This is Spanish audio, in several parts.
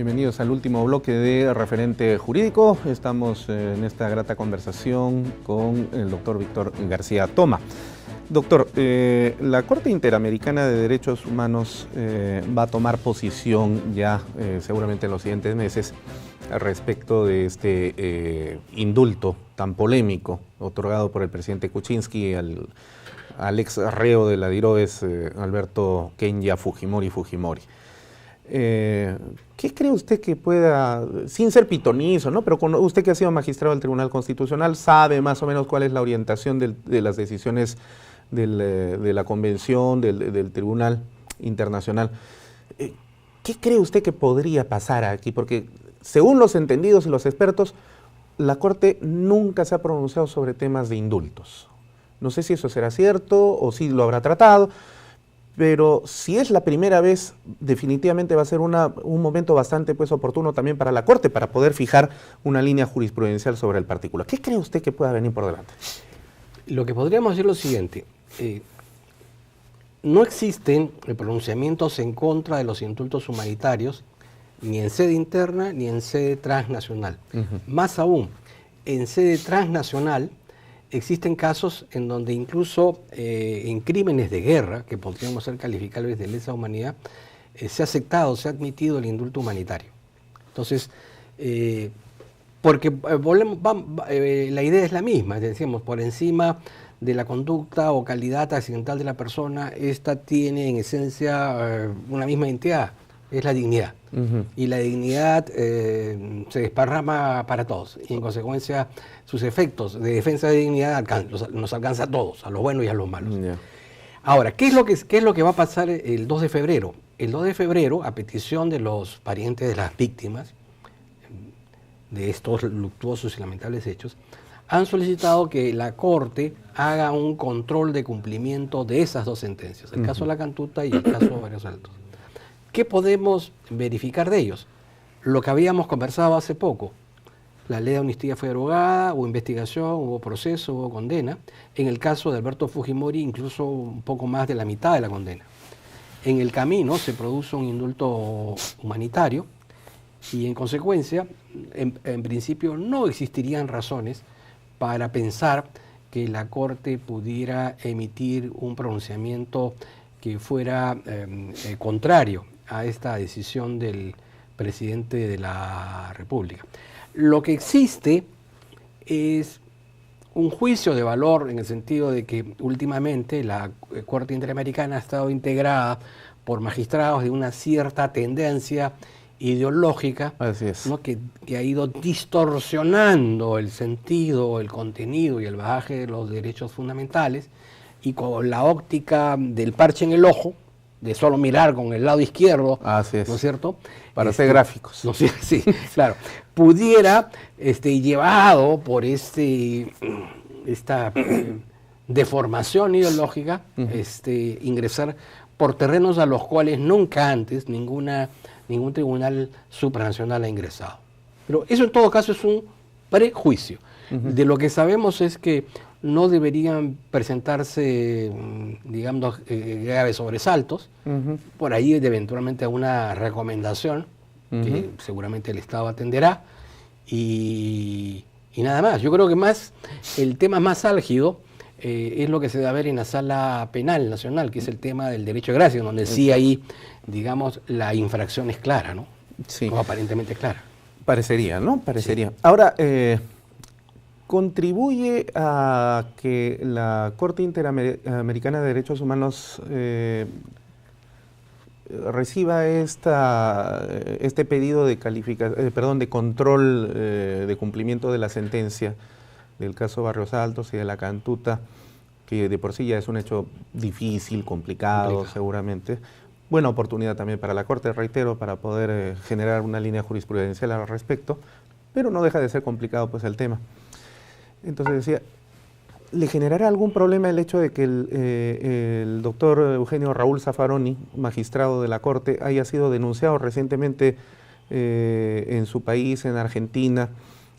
Bienvenidos al último bloque de Referente Jurídico. Estamos en esta grata conversación con el doctor Víctor García Toma. Doctor, la Corte Interamericana de Derechos Humanos va a tomar posición ya seguramente en los siguientes meses respecto de este indulto tan polémico otorgado por el presidente Kuczynski al ex reo de la DIROES, Alberto Kenya Fujimori. ¿Qué cree usted que pueda, sin ser pitonizo, ¿no? Pero usted que ha sido magistrado del Tribunal Constitucional, sabe más o menos cuál es la orientación de las decisiones de la Convención, del Tribunal Internacional? ¿Qué cree usted que podría pasar aquí? Porque según los entendidos y los expertos, la Corte nunca se ha pronunciado sobre temas de indultos. No sé si eso será cierto o si lo habrá tratado. Pero si es la primera vez, definitivamente va a ser un momento bastante oportuno también para la Corte, para poder fijar una línea jurisprudencial sobre el particular. ¿Qué cree usted que pueda venir por delante? Lo que podríamos decir es lo siguiente. No existen pronunciamientos en contra de los indultos humanitarios, ni en sede interna ni en sede transnacional. Más aún, en sede transnacional, existen casos en donde incluso en crímenes de guerra, que podríamos ser calificables de lesa humanidad, se ha aceptado, se ha admitido el indulto humanitario. Entonces, porque la idea es la misma, decíamos, por encima de la conducta o calidad accidental de la persona, esta tiene en esencia una misma identidad, es la dignidad. Y la dignidad se desparrama para todos, y en consecuencia sus efectos de defensa de dignidad nos alcanza a todos, a los buenos y a los malos. Ahora, ¿qué es lo que va a pasar el 2 de febrero? El 2 de febrero, a petición de los parientes de las víctimas de estos luctuosos y lamentables hechos, han solicitado que la Corte haga un control de cumplimiento de esas dos sentencias, el caso de La Cantuta y el caso de Barrios Altos. ¿Qué podemos verificar de ellos? Lo que habíamos conversado hace poco. La ley de amnistía fue derogada, hubo investigación, hubo proceso, hubo condena. En el caso de Alberto Fujimori, incluso un poco más de la mitad de la condena. En el camino se produjo un indulto humanitario y en consecuencia, en principio, no existirían razones para pensar que la Corte pudiera emitir un pronunciamiento que fuera contrario a esta decisión del presidente de la República. Lo que existe es un juicio de valor en el sentido de que últimamente la Corte Interamericana ha estado integrada por magistrados de una cierta tendencia ideológica, ¿no? que ha ido distorsionando el sentido, el contenido y el bagaje de los derechos fundamentales, y con la óptica del parche en el ojo, de solo mirar con el lado izquierdo, ¿no es cierto? Para ser gráficos. No, sí, claro. Pudiera, llevado por esta deformación ideológica, ingresar por terrenos a los cuales nunca antes ningún tribunal supranacional ha ingresado. Pero eso en todo caso es un prejuicio. De lo que sabemos es que no deberían presentarse, digamos, graves sobresaltos. Por ahí eventualmente una recomendación que seguramente el Estado atenderá y nada más. Yo creo que el tema más álgido es lo que se debe ver en la Sala Penal Nacional, que es el tema del derecho de gracia, donde sí ahí, digamos, la infracción es clara, ¿no? Sí. O aparentemente clara. Parecería, ¿no? Parecería. Sí. Ahora, ¿contribuye a que la Corte Interamericana de Derechos Humanos reciba este pedido de de control de cumplimiento de la sentencia del caso Barrios Altos y de La Cantuta, que de por sí ya es un hecho difícil, complicado. Seguramente? Buena oportunidad también para la Corte, reitero, para poder generar una línea jurisprudencial al respecto, pero no deja de ser complicado el tema. Entonces decía, ¿le generará algún problema el hecho de que el doctor Eugenio Raúl Zaffaroni, magistrado de la Corte, haya sido denunciado recientemente en su país, en Argentina,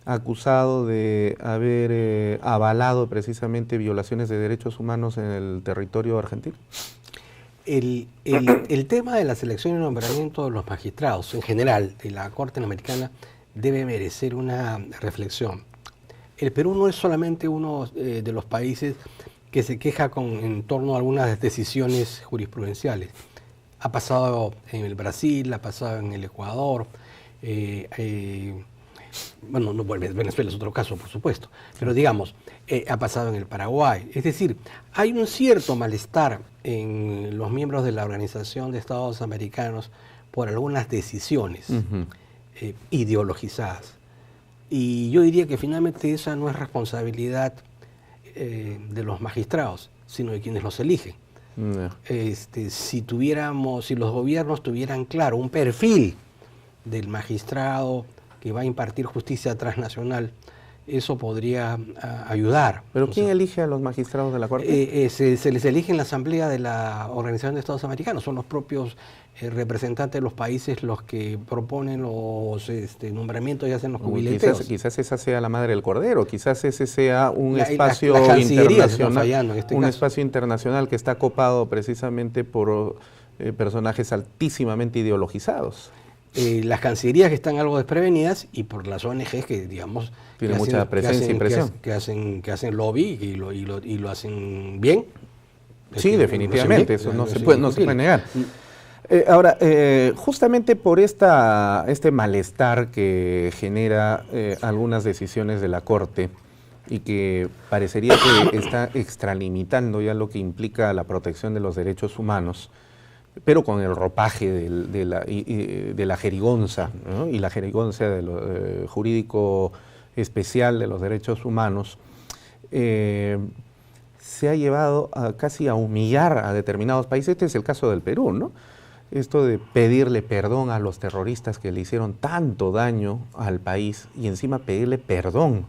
acusado de haber avalado precisamente violaciones de derechos humanos en el territorio argentino? el tema de la selección y nombramiento de los magistrados, en general, de la Corte Interamericana, debe merecer una reflexión. El Perú no es solamente uno de los países que se queja en torno a algunas decisiones jurisprudenciales. Ha pasado en el Brasil, ha pasado en el Ecuador, bueno, no, Venezuela es otro caso, por supuesto, pero digamos, ha pasado en el Paraguay. Es decir, hay un cierto malestar en los miembros de la Organización de Estados Americanos por algunas decisiones ideologizadas. Y yo diría que finalmente esa no es responsabilidad de los magistrados, sino de quienes los eligen. No. Si los gobiernos tuvieran claro un perfil del magistrado que va a impartir justicia transnacional, eso podría ayudar. ¿Pero quién elige a los magistrados de la Corte? Se les elige en la Asamblea de la Organización de Estados Americanos. Son los propios representantes de los países los que proponen los nombramientos y hacen los jubileteos. Quizás esa sea la madre del cordero, quizás ese sea un espacio internacional, espacio internacional que está copado precisamente por personajes altísimamente ideologizados. Las cancillerías que están algo desprevenidas y por las ONGs que, digamos, tienen mucha presencia y presión. Que hacen lobby y lo hacen bien. Sí, definitivamente, eso no se puede negar. Ahora, justamente por este malestar que genera algunas decisiones de la Corte y que parecería que está extralimitando ya lo que implica la protección de los derechos humanos, pero con el ropaje de la jerigonza, ¿no? Y la jerigonza de lo jurídico especial de los derechos humanos, se ha llevado casi a humillar a determinados países. Este es el caso del Perú, ¿no? Esto de pedirle perdón a los terroristas que le hicieron tanto daño al país y encima pedirle perdón,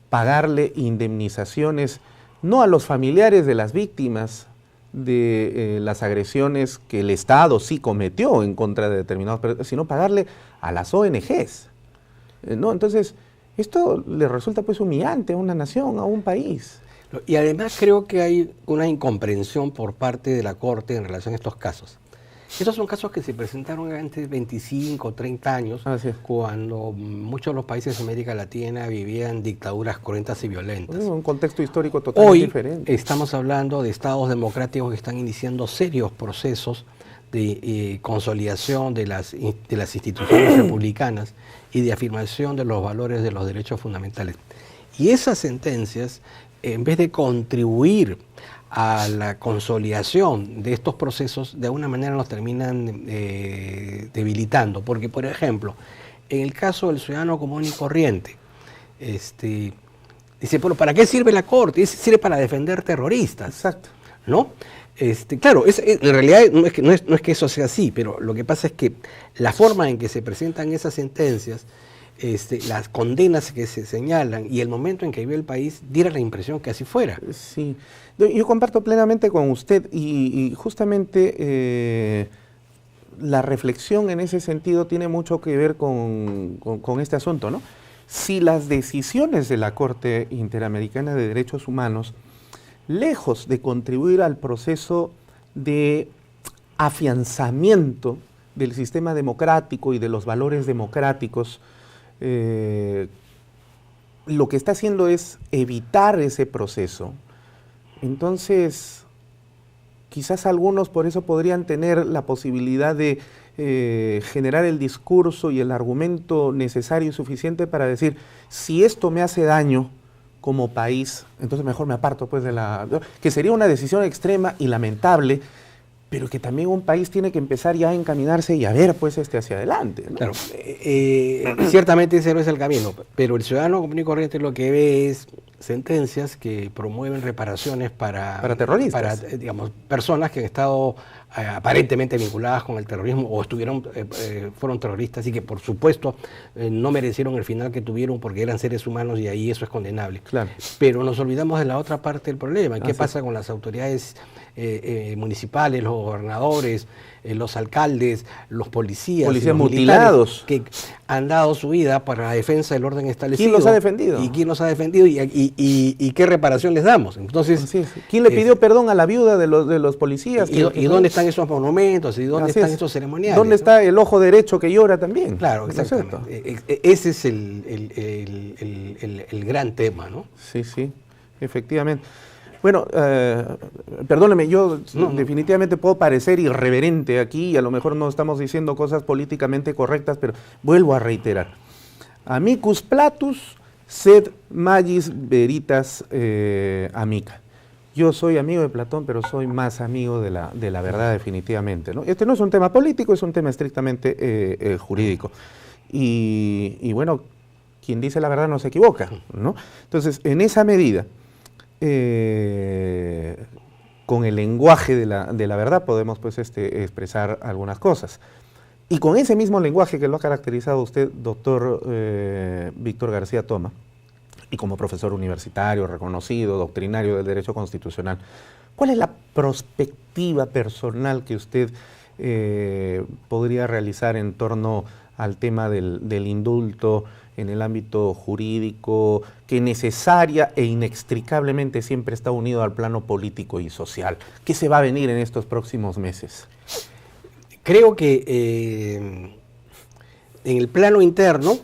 pagarle indemnizaciones, no a los familiares de las víctimas de las agresiones que el Estado sí cometió en contra de determinados, sino pagarle a las ONGs, ¿no? Entonces, esto le resulta pues humillante a una nación, a un país. Y además creo que hay una incomprensión por parte de la Corte en relación a estos casos. Estos son casos que se presentaron antes de 25 o 30 años, cuando muchos de los países de América Latina vivían dictaduras cruentas y violentas. Un contexto histórico totalmente diferente. Hoy estamos hablando de estados democráticos que están iniciando serios procesos de consolidación de las instituciones republicanas y de afirmación de los valores de los derechos fundamentales. Y esas sentencias, en vez de contribuir a la consolidación de estos procesos, de alguna manera nos terminan debilitando. Porque, por ejemplo, en el caso del ciudadano común y corriente, dice, pero ¿para qué sirve la Corte? Sirve para defender terroristas. Exacto. ¿No? Claro, en realidad no es que eso sea así, pero lo que pasa es que la forma en que se presentan esas sentencias, las condenas que se señalan y el momento en que vive el país diera la impresión que así fuera. Sí, yo comparto plenamente con usted y justamente la reflexión en ese sentido tiene mucho que ver con este asunto, ¿no? Si las decisiones de la Corte Interamericana de Derechos Humanos, lejos de contribuir al proceso de afianzamiento del sistema democrático y de los valores democráticos, lo que está haciendo es evitar ese proceso. Entonces, quizás algunos por eso podrían tener la posibilidad de generar el discurso y el argumento necesario y suficiente para decir, si esto me hace daño como país, entonces mejor me aparto pues que sería una decisión extrema y lamentable, pero que también un país tiene que empezar ya a encaminarse y a ver pues hacia adelante, ¿no? Claro, ciertamente ese no es el camino, pero el ciudadano común y corriente lo que ve es sentencias que promueven reparaciones para terroristas, para digamos, personas que han estado aparentemente vinculadas con el terrorismo o fueron terroristas y que por supuesto no merecieron el final que tuvieron porque eran seres humanos y ahí eso es condenable. Claro. Pero nos olvidamos de la otra parte del problema. ¿Qué pasa con las autoridades municipales, los gobernadores, los alcaldes, los policías los mutilados que han dado su vida para la defensa del orden establecido? ¿Quién los ha defendido? ¿Y quién los ha defendido? Y ¿Y qué reparación les damos? Entonces, sí. ¿Quién le pidió perdón a la viuda de los policías? ¿Y dónde están esos monumentos? ¿Y dónde están esos ceremoniales? ¿Dónde está el ojo derecho que llora también? Claro, exactamente. Ese es el gran tema, ¿no? Sí, efectivamente. Bueno, perdóneme, yo definitivamente puedo parecer irreverente aquí y a lo mejor no estamos diciendo cosas políticamente correctas, pero vuelvo a reiterar. Amicus Platus, sed magis veritas amica. Yo soy amigo de Platón, pero soy más amigo de la verdad definitivamente, ¿no? Este no es un tema político, es un tema estrictamente jurídico. Y bueno, quien dice la verdad no se equivoca, ¿no? Entonces, en esa medida, con el lenguaje de la verdad podemos pues expresar algunas cosas. Y con ese mismo lenguaje que lo ha caracterizado usted, doctor Víctor García Toma, y como profesor universitario, reconocido, doctrinario del derecho constitucional, ¿cuál es la perspectiva personal que usted podría realizar en torno al tema del indulto en el ámbito jurídico, que necesaria e inextricablemente siempre está unido al plano político y social? ¿Qué se va a venir en estos próximos meses? Creo que en el plano interno,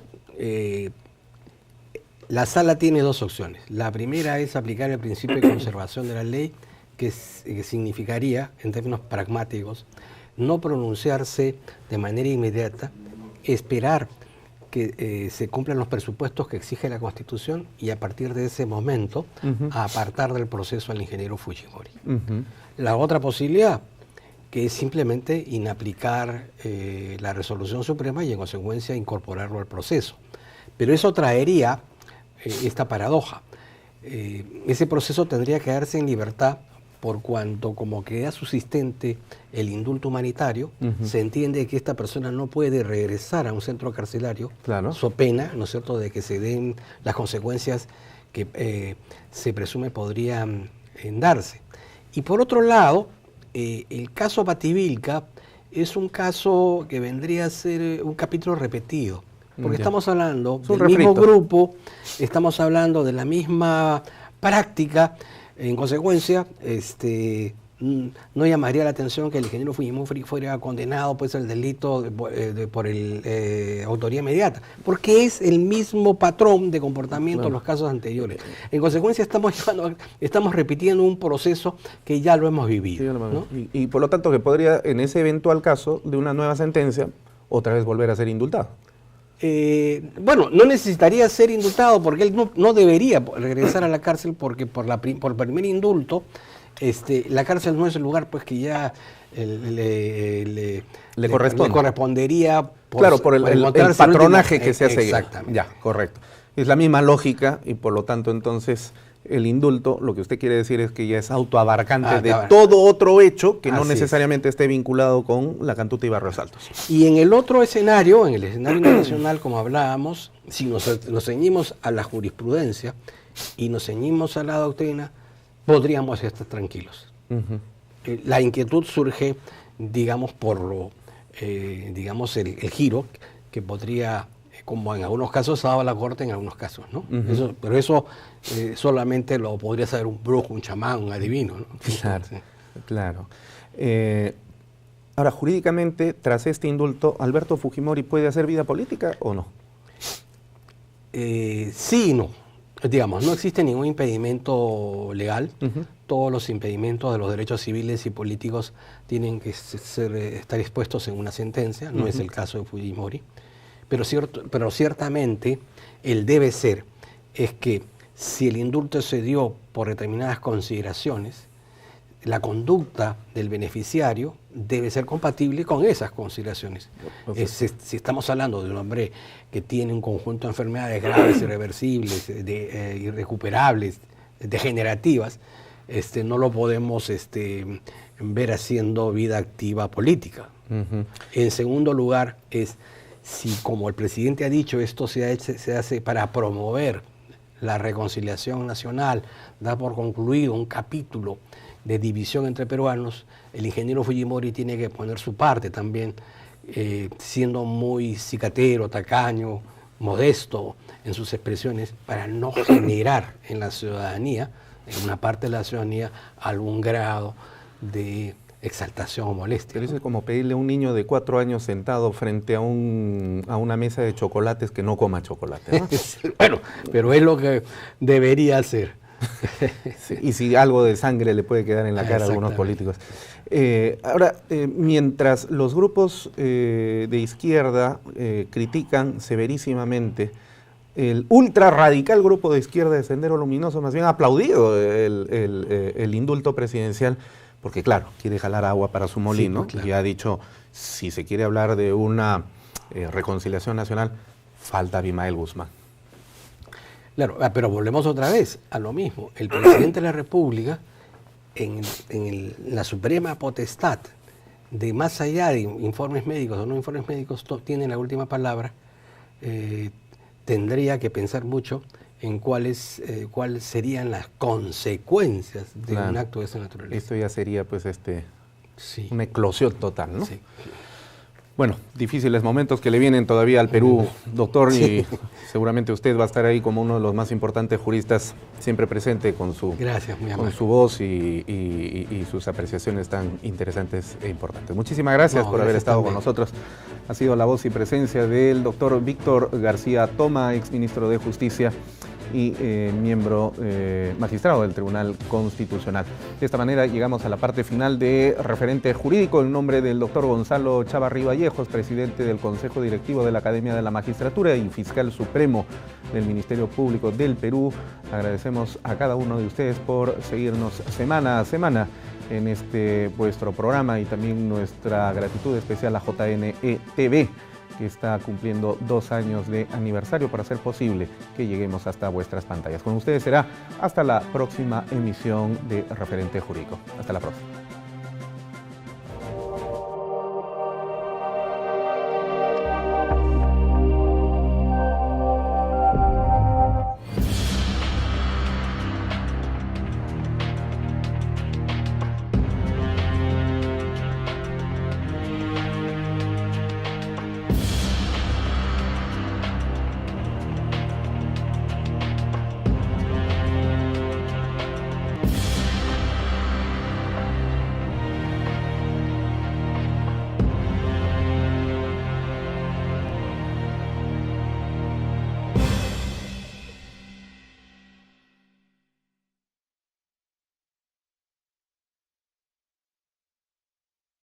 la sala tiene dos opciones. La primera es aplicar el principio de conservación de la ley, que significaría, en términos pragmáticos, no pronunciarse de manera inmediata, esperar que se cumplan los presupuestos que exige la Constitución y a partir de ese momento apartar del proceso al ingeniero Fujimori. La otra posibilidad, que es simplemente inaplicar la resolución suprema y en consecuencia incorporarlo al proceso. Pero eso traería esta paradoja. Ese proceso tendría que quedarse en libertad por cuanto como queda subsistente el indulto humanitario, se entiende que esta persona no puede regresar a un centro carcelario, so pena, ¿no es cierto?, de que se den las consecuencias que se presume podrían darse. Y por otro lado, el caso Bativilca es un caso que vendría a ser un capítulo repetido, porque estamos hablando del mismo grupo, estamos hablando de la misma práctica. En consecuencia, no llamaría la atención que el ingeniero Fujimori fuera condenado pues al delito por autoría inmediata, porque es el mismo patrón de comportamiento en los casos anteriores. En consecuencia, estamos repitiendo un proceso que ya lo hemos vivido. ¿No? Y por lo tanto que podría, en ese eventual caso de una nueva sentencia, otra vez volver a ser indultado. Bueno, no necesitaría ser indultado porque él no debería regresar a la cárcel porque por primer indulto la cárcel no es el lugar pues que ya le correspondería por el patronaje que se hace. Exactamente. Ya, correcto. Es la misma lógica y por lo tanto entonces el indulto, lo que usted quiere decir es que ya es autoabarcante de todo otro hecho que no necesariamente esté vinculado con la Cantuta y Barrios Altos. Y en el otro escenario, en el escenario internacional, como hablábamos, si nos ceñimos a la jurisprudencia y nos ceñimos a la doctrina, podríamos estar tranquilos. La inquietud surge, digamos, por el giro que podría, como en algunos casos ha dado la Corte, en algunos casos, ¿no? Pero eso solamente lo podría saber un brujo, un chamán, un adivino, ¿no? Claro. Ahora, jurídicamente, tras este indulto, ¿Alberto Fujimori puede hacer vida política o no? Sí y no. Digamos, no existe ningún impedimento legal. Todos los impedimentos de los derechos civiles y políticos tienen que estar expuestos en una sentencia. No es el caso de Fujimori. Pero ciertamente el debe ser es que si el indulto se dio por determinadas consideraciones, la conducta del beneficiario debe ser compatible con esas consideraciones. Si estamos hablando de un hombre que tiene un conjunto de enfermedades graves, irreversibles, irrecuperables, degenerativas, no lo podemos ver haciendo vida activa política. En segundo lugar, si como el presidente ha dicho, esto se hace para promover la reconciliación nacional, da por concluido un capítulo de división entre peruanos, el ingeniero Fujimori tiene que poner su parte también, siendo muy cicatero, tacaño, modesto en sus expresiones, para no generar en la ciudadanía, en una parte de la ciudadanía, algún grado de exaltación o molestia. Pero eso es como pedirle a un niño de 4 años sentado frente a una mesa de chocolates que no coma chocolate, ¿no? Bueno, pero es lo que debería hacer. Sí, y si algo de sangre le puede quedar en la cara a algunos políticos. Ahora, mientras los grupos de izquierda critican severísimamente, el ultra radical grupo de izquierda de Sendero Luminoso más bien ha aplaudido el indulto presidencial, porque claro, quiere jalar agua para su molino, sí, pues, claro. Y ha dicho, si se quiere hablar de una reconciliación nacional, falta Abimael Guzmán. Claro, pero volvemos otra vez a lo mismo. El presidente de la República, en la suprema potestad de más allá de informes médicos o no informes médicos, tiene la última palabra, tendría que pensar mucho en cuáles serían las consecuencias de un acto de esa naturaleza. Esto ya sería pues sí, una eclosión total, ¿no? Sí. Bueno, difíciles momentos que le vienen todavía al Perú, doctor, sí. Y seguramente usted va a estar ahí como uno de los más importantes juristas, siempre presente con su, gracias, con su voz y sus apreciaciones tan interesantes e importantes. Muchísimas gracias por haber estado con nosotros. Ha sido la voz y presencia del doctor Víctor García Toma, exministro de Justicia y miembro magistrado del Tribunal Constitucional. De esta manera llegamos a la parte final de Referente Jurídico. En nombre del doctor Gonzalo Chávarri Vallejos, presidente del Consejo Directivo de la Academia de la Magistratura y fiscal supremo del Ministerio Público del Perú, agradecemos a cada uno de ustedes por seguirnos semana a semana en vuestro programa, y también nuestra gratitud especial a JNE-TV, que está cumpliendo 2 años de aniversario para hacer posible que lleguemos hasta vuestras pantallas. Con ustedes será hasta la próxima emisión de Referente Jurídico. Hasta la próxima.